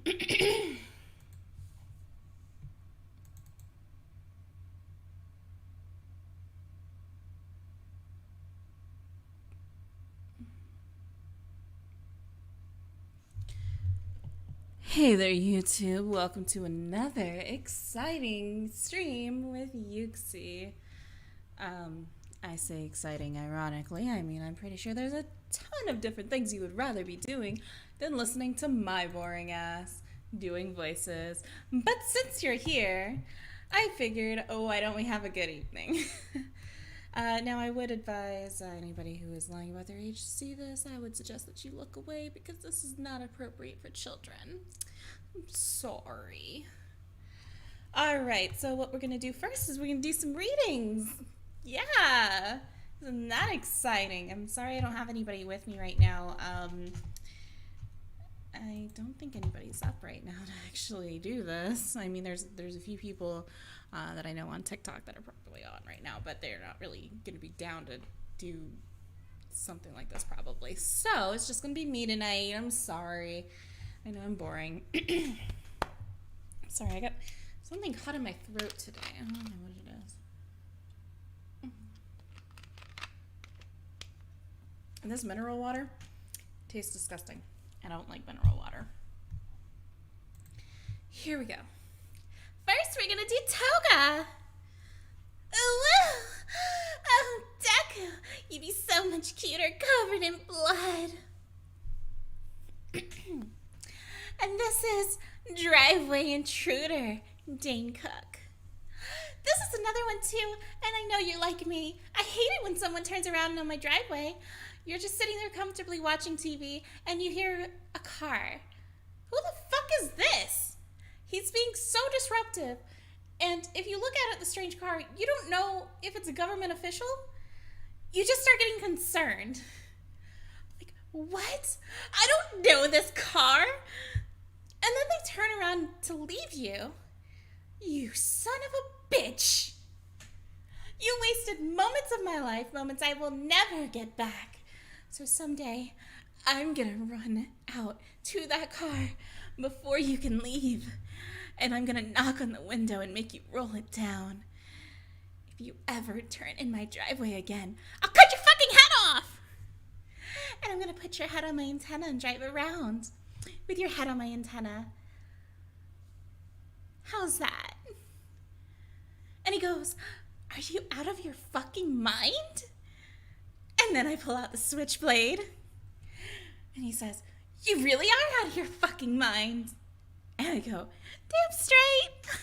Hey there, YouTube. Welcome to another exciting stream with Uxie. I say exciting ironically. I mean, I'm pretty sure there's a ton of different things you would rather be doing than listening to my boring ass doing voices. But since you're here, I figured, oh, why don't we have a good evening? Now, I would advise anybody who is lying about their age to see this, I would suggest that you look away because this is not appropriate for children. I'm sorry. Alright, so what we're going to do first is we're going to do some readings. Yeah! Isn't that exciting? I'm sorry I don't have anybody with me right now. I don't think anybody's up right now to actually do this. I mean, there's a few people that I know on TikTok that are probably on right now, but they're not really going to be down to do something like this probably. So it's just going to be me tonight. I'm sorry. I know I'm boring. Sorry, I got something caught in my throat today. I don't know what it is. And this mineral water tastes disgusting. I don't like mineral water. Here we go. First, we're gonna do Toga. Oh, oh, Deku, you'd be so much cuter covered in blood. And this is Driveway Intruder, Dane Cook. This is another one too, and I know you're like me. I hate it when someone turns around on my driveway. You're just sitting there comfortably watching TV, and you hear a car. Who the fuck is this? He's being so disruptive. And if you look at it, the strange car, you don't know if it's a government official. You just start getting concerned. Like, what? I don't know this car. And then they turn around to leave you. You son of a bitch. You wasted moments of my life, moments I will never get back. So someday, I'm gonna run out to that car before you can leave. And I'm gonna knock on the window and make you roll it down. If you ever turn in my driveway again, I'll cut your fucking head off! And I'm gonna put your head on my antenna and drive around with your head on my antenna. How's that? And he goes, are you out of your fucking mind? And then I pull out the switchblade. And he says, you really are out of your fucking mind. And I go, damn straight.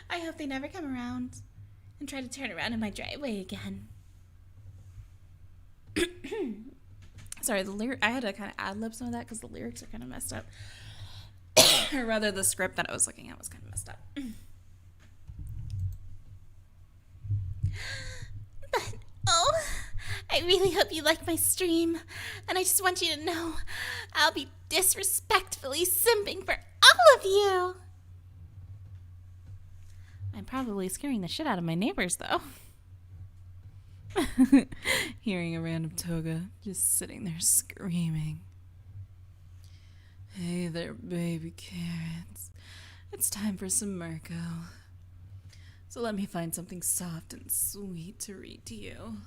I hope they never come around and try to turn around in my driveway again. Sorry, I had to kind of ad-lib some of that because the lyrics are kind of messed up. Or rather, the script that I was looking at was kind of messed up. But, oh, I really hope you like my stream. And I just want you to know I'll be disrespectfully simping for all of you. I'm probably scaring the shit out of my neighbors, though. Hearing a random Toga just sitting there screaming. Hey there, baby carrots. It's time for some Mirko. So let me find something soft and sweet to read to you.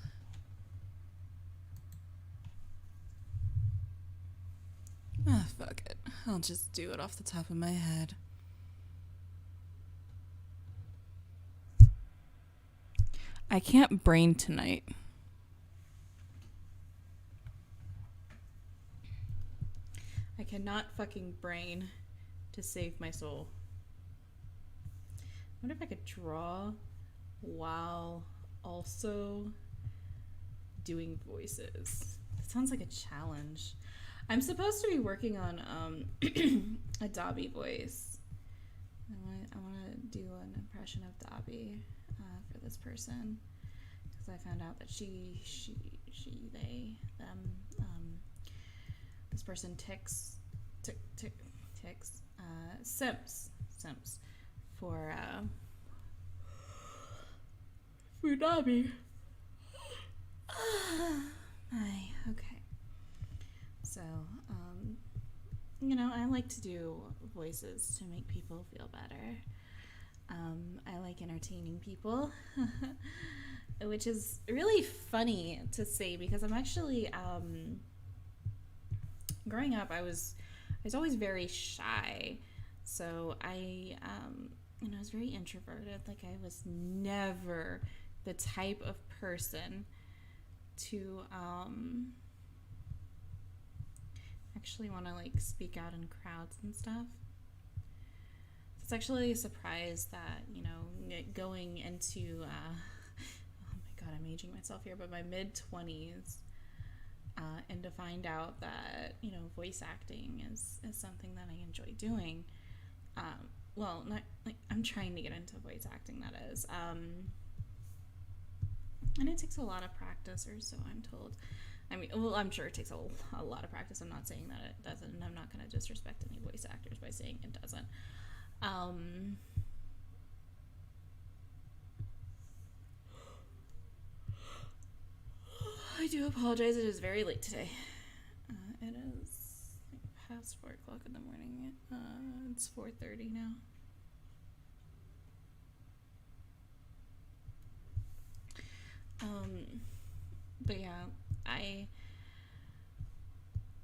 Ah, fuck it. I'll just do it off the top of my head. I can't brain tonight. I cannot fucking brain to save my soul. I wonder if I could draw while also doing voices. That sounds like a challenge. I'm supposed to be working on a Dobby voice. I want to do an impression of Dobby for this person because I found out that she, they, them, this person ticks, simps for Dobby. Okay. So, I like to do voices to make people feel better. I like entertaining people, which is really funny to say because I'm actually growing up. I was always very shy, so I was very introverted. Like I was never the type of person to actually want to like speak out in crowds and stuff. It's actually a surprise that going into oh my god, I'm aging myself here, but my mid 20s, and to find out that voice acting is something that I enjoy doing. Well, not like I'm trying to get into voice acting. That is, and it takes a lot of practice, or so I'm told. I mean, well, I'm sure it takes a lot of practice. I'm not saying that it doesn't, and I'm not going to disrespect any voice actors by saying it doesn't. Um, I do apologize. It is very late today. It is past 4 o'clock in the morning. It's 4:30 now. But yeah, I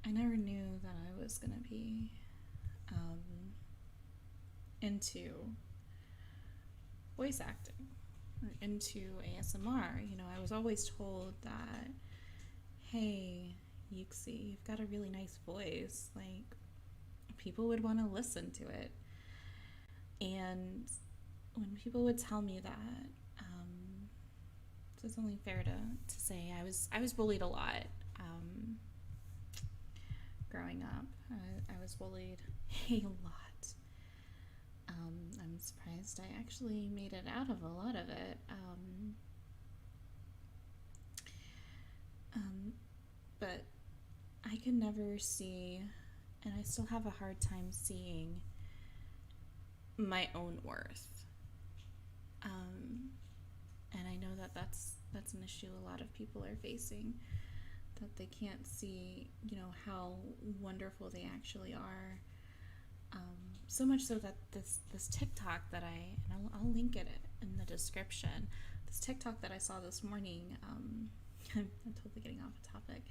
never knew that I was gonna be into voice acting or into ASMR. I was always told that, hey, Uxie, you've got a really nice voice. Like, people would want to listen to it. And when people would tell me that, so it's only fair to say I was bullied a lot growing up. I was bullied a lot. I'm surprised I actually made it out of a lot of it. But I could never see, and I still have a hard time seeing my own worth. And I know that that's an issue a lot of people are facing, that they can't see, how wonderful they actually are. So much so that this TikTok that I'll link it in the description. This TikTok that I saw this morning. I'm totally getting off topic,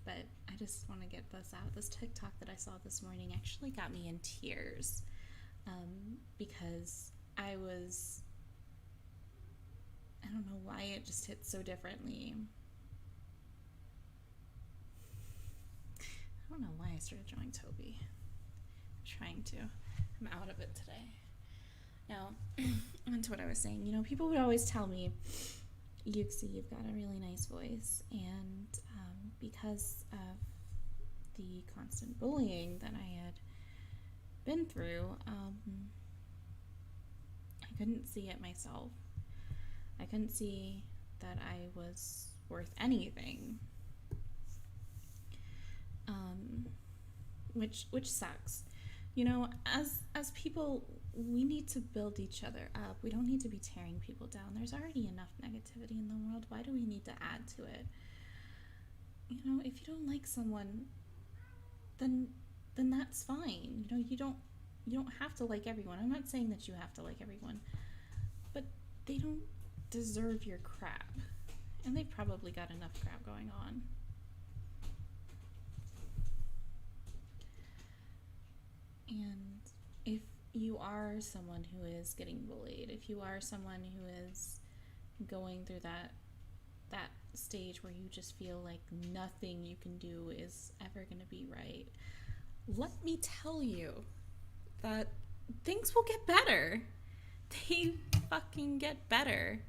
but I just want to get this out. This TikTok that I saw this morning actually got me in tears, because I don't know why it just hit so differently. I don't know why I started drawing Toby. I'm trying to. I'm out of it today. Now, on to what I was saying. People would always tell me, Uxie, you've got a really nice voice. And because of the constant bullying that I had been through, I couldn't see it myself. I couldn't see that I was worth anything. Which sucks. As people, we need to build each other up. We don't need to be tearing people down. There's already enough negativity in the world. Why do we need to add to it? If you don't like someone, then that's fine. You don't have to like everyone. I'm not saying that you have to like everyone, but they don't deserve your crap. And they've probably got enough crap going on. And if you are someone who is getting bullied, if you are someone who is going through that stage where you just feel like nothing you can do is ever going to be right, let me tell you that things will get better. They fucking get better.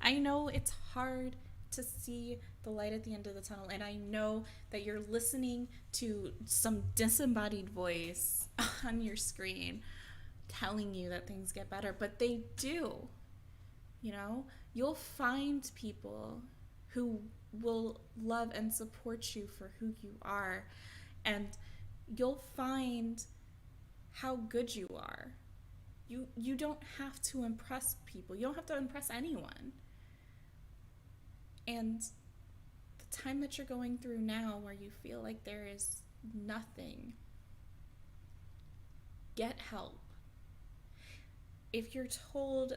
I know it's hard to see the light at the end of the tunnel, and I know that you're listening to some disembodied voice on your screen telling you that things get better, but they do. You'll find people who will love and support you for who you are, and you'll find how good you are. You don't have to impress people. You don't have to impress anyone. And the time that you're going through now, where you feel like there is nothing Get help. If you're told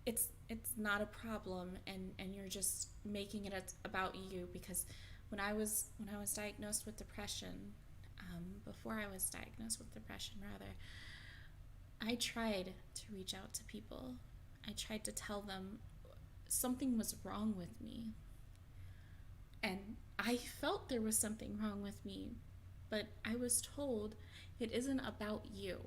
it's not a problem and you're just making it about you, because when I was diagnosed with depression, before I was diagnosed with depression rather, I tried to reach out to people. I tried to tell them something was wrong with me. And I felt there was something wrong with me, but I was told it isn't about you.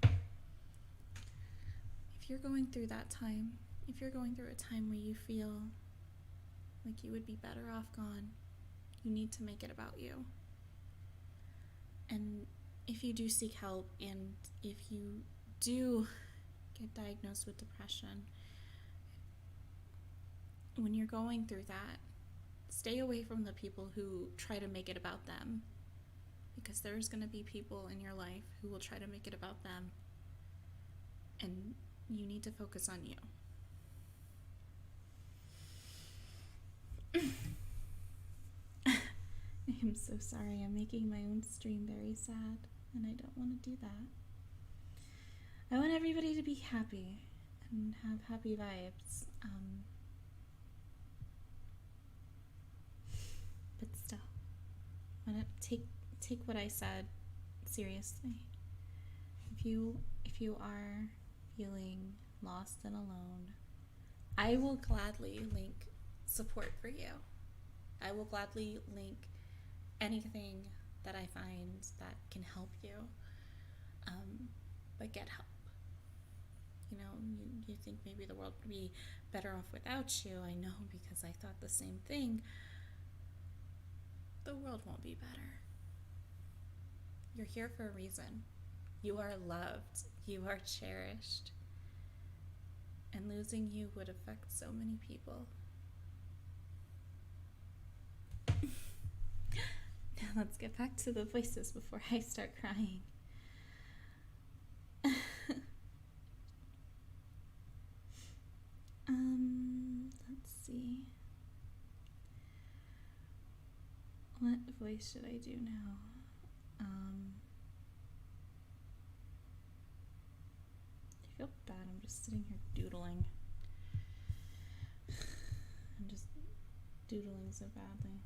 If you're going through that time, if you're going through a time where you feel like you would be better off gone, you need to make it about you. And if you do seek help, and if you do get diagnosed with depression, when you're going through that, stay away from the people who try to make it about them, because there's going to be people in your life who will try to make it about them, and you need to focus on you. I'm so sorry. I'm making my own stream very sad, and I don't want to do that. I want everybody to be happy and have happy vibes. But still, I want to take what I said seriously. If you are feeling lost and alone, I will gladly link support for you. I will gladly link anything that I find that can help you. But get help. You know, you think maybe the world would be better off without you. I know, because I thought the same thing. The world won't be better. You're here for a reason. You are loved. You are cherished. And losing you would affect so many people. Now let's get back to the voices before I start crying. Let's see. What voice should I do now? I feel bad. I'm just sitting here doodling. I'm just doodling so badly.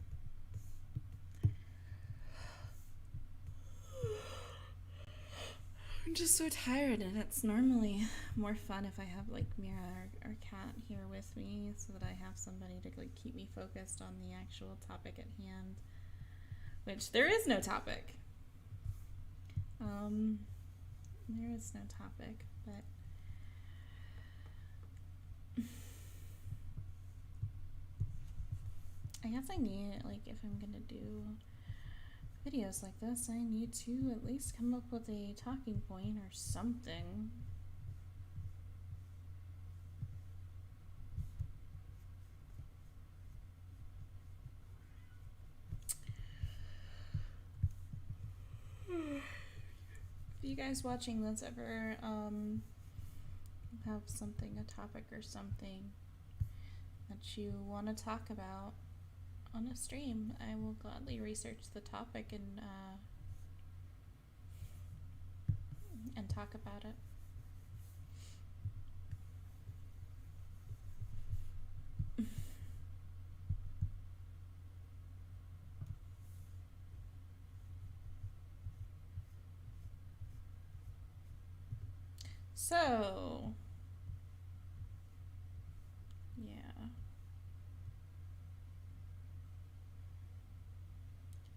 I'm just so tired, and it's normally more fun if I have like Mira, our cat, here with me, so that I have somebody to like keep me focused on the actual topic at hand, which there is no topic. There is no topic, but I guess I need, like, if I'm gonna do videos like this, I need to at least come up with a talking point or something. If you guys watching this ever have something, a topic or something that you want to talk about on a stream, I will gladly research the topic and talk about it. So, yeah.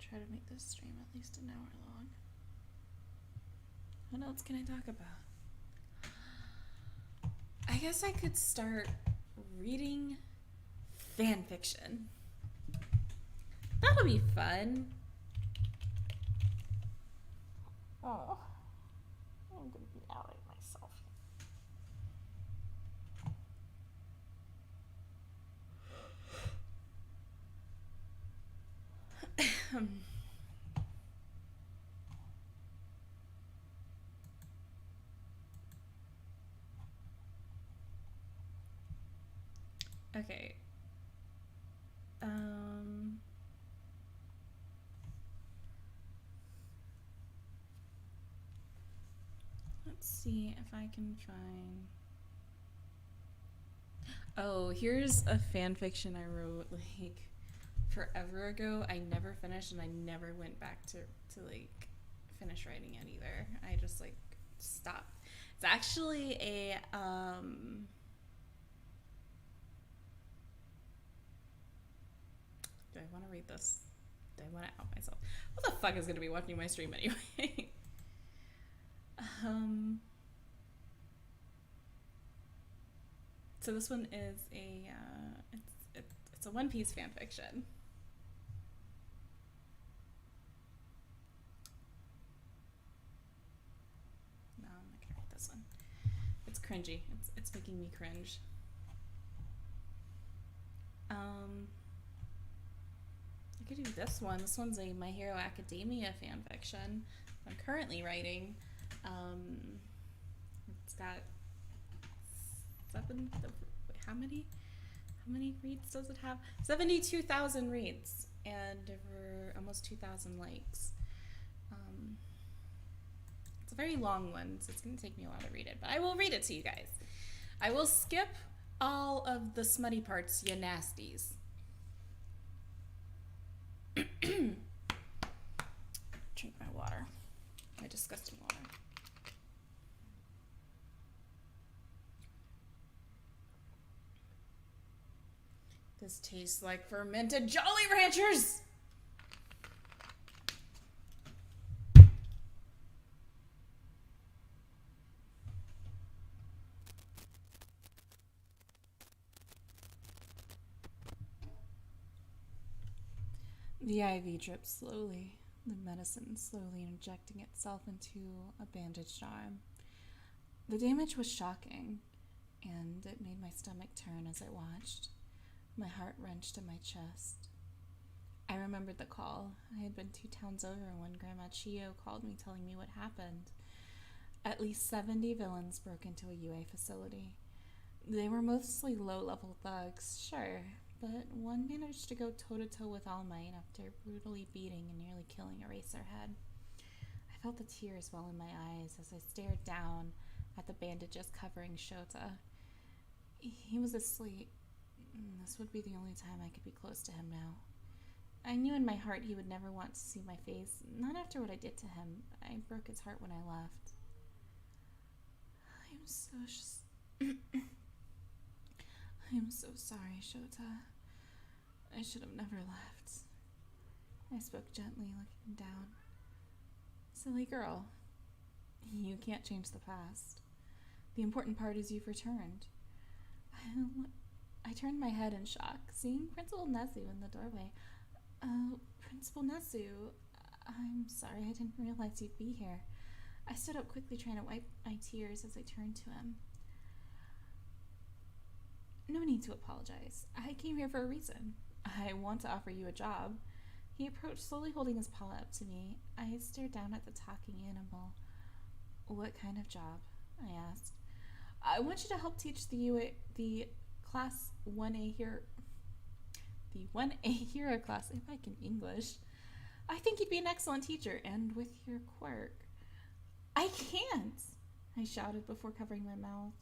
Try to make this stream at least an hour long. What else can I talk about? I guess I could start reading fan fiction. That'll be fun. Oh, I'm gonna be outing myself. Okay. Let's see if I can find. Oh, here's a fan fiction I wrote like forever ago. I never finished and I never went back to like finish writing it either. I just like stopped. It's actually a do I want to read this? Do I want to out myself? What the fuck is going to be watching my stream anyway? um so this one is a it's a One Piece fan fiction. No, I'm not gonna read this one. It's cringy. It's making me cringe. I could do this one. This one's a My Hero Academia fan fiction I'm currently writing. Um, it's got seven. Wait, how many? How many reads does it have? 72,000 reads and over almost 2,000 likes. It's a very long one, so it's going to take me a while to read it, but I will read it to you guys. I will skip all of the smutty parts, you nasties. Drink my water. My disgusting water. This tastes like fermented Jolly Ranchers! The IV drips slowly, the medicine slowly injecting itself into a bandaged arm. The damage was shocking, and it made my stomach turn as I watched. My heart wrenched in my chest. I remembered the call. I had been 2 towns over when Grandma Chio called me telling me what happened. At least 70 villains broke into a UA facility. They were mostly low-level thugs, sure, but one managed to go toe-to-toe with All Might after brutally beating and nearly killing Eraserhead. I felt the tears well in my eyes as I stared down at the bandages covering Shota. He was asleep. This would be the only time I could be close to him now. I knew in my heart he would never want to see my face, not after what I did to him. I broke his heart when I left. I'm so sorry, Shota. I should have never left. I spoke gently, looking down. Silly girl. You can't change the past. The important part is you've returned. I turned my head in shock, seeing Principal Nezu in the doorway. Principal Nezu, I'm sorry, I didn't realize you'd be here. I stood up quickly, trying to wipe my tears as I turned to him. No need to apologize. I came here for a reason. I want to offer you a job. He approached, slowly holding his paw up to me. I stared down at the talking animal. What kind of job? I asked. I want you to help teach the class 1A here. The 1A hero class, if I can English. I think you'd be an excellent teacher, and with your quirk. I can't! I shouted before covering my mouth,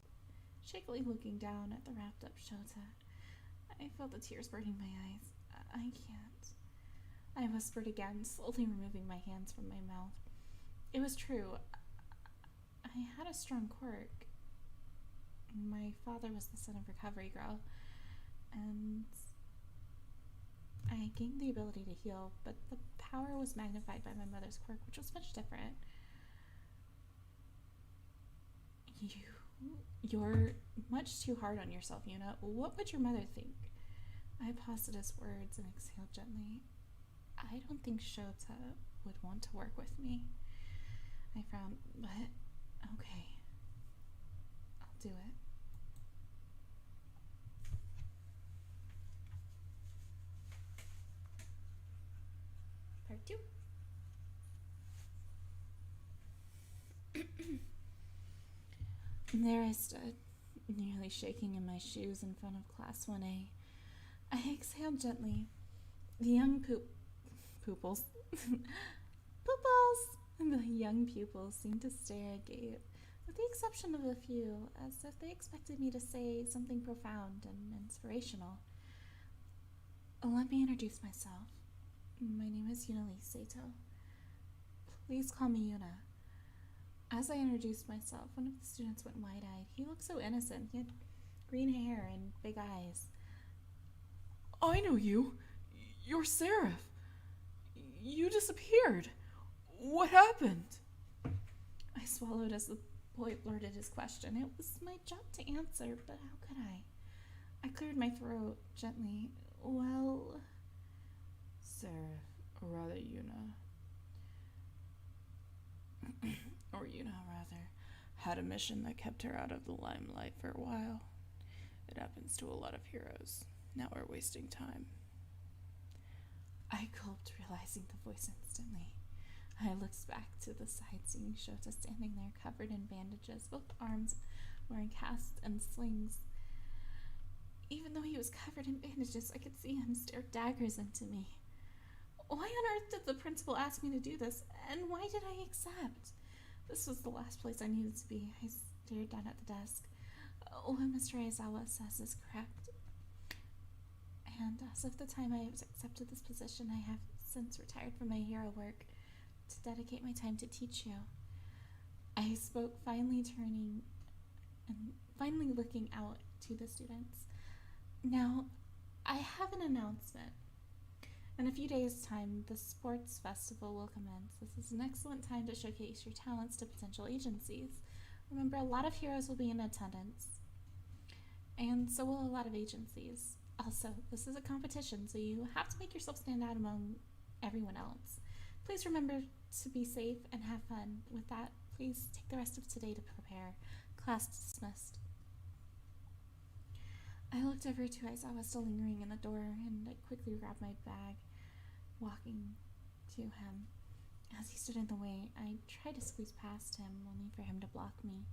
shakily looking down at the wrapped up Shota. I felt the tears burning my eyes. I can't. I whispered again, slowly removing my hands from my mouth. It was true. I had a strong quirk. My father was the son of Recovery Girl, and I gained the ability to heal, but the power was magnified by my mother's quirk, which was much different. You're much too hard on yourself, Yuna. What would your mother think? I paused at his words and exhaled gently. I don't think Shota would want to work with me. I frowned, but okay. I'll do it. Part 2. There I stood, nearly shaking in my shoes in front of Class 1A. I exhaled gently. The young pupils, the young pupils seemed to stare agape, with the exception of a few, as if they expected me to say something profound and inspirational. Let me introduce myself. My name is Yunali Sato. Please call me Yuna. As I introduced myself, one of the students went wide-eyed. He looked so innocent. He had green hair and big eyes. I know you. You're Seraph. You disappeared. What happened? I swallowed as the boy blurted his question. It was my job to answer, but how could I? I cleared my throat gently. Well, Seraph, or rather Yuna. or Yuna, rather, had a mission that kept her out of the limelight for a while. It happens to a lot of heroes. Now we're wasting time. I gulped, realizing the voice instantly. I looked back to the side, seeing Shota standing there covered in bandages, both arms wearing casts and slings. Even though he was covered in bandages, I could see him stare daggers into me. Why on earth did the principal ask me to do this, and why did I accept? This was the last place I needed to be. I stared down at the desk. What Mr. Aizawa says is correct. And as of the time I accepted this position, I have since retired from my hero work to dedicate my time to teach you. I spoke, finally turning and finally looking out to the students. Now, I have an announcement. In a few days' time, the sports festival will commence. This is an excellent time to showcase your talents to potential agencies. Remember, a lot of heroes will be in attendance, and so will a lot of agencies. Also, this is a competition, so you have to make yourself stand out among everyone else. Please remember to be safe and have fun. With that, please take the rest of today to prepare. Class dismissed. I looked over to Aizawa still lingering in the door, and I quickly grabbed my bag, walking to him. As he stood in the way, I tried to squeeze past him, only for him to block me.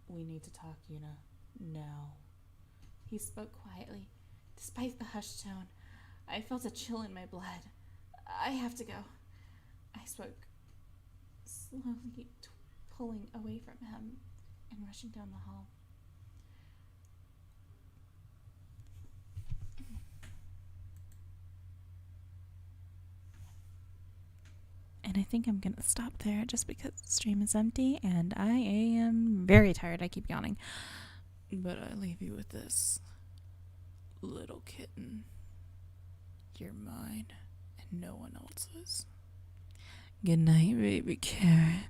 We need to talk, Yuna. Now. He spoke quietly. Despite the hushed tone, I felt a chill in my blood. I have to go. I spoke, slowly pulling away from him and rushing down the hall. And I think I'm going to stop there just because the stream is empty and I am very tired. I keep yawning. But I leave you with this. Little kitten. You're mine, and no one else's. Good night, baby carrot.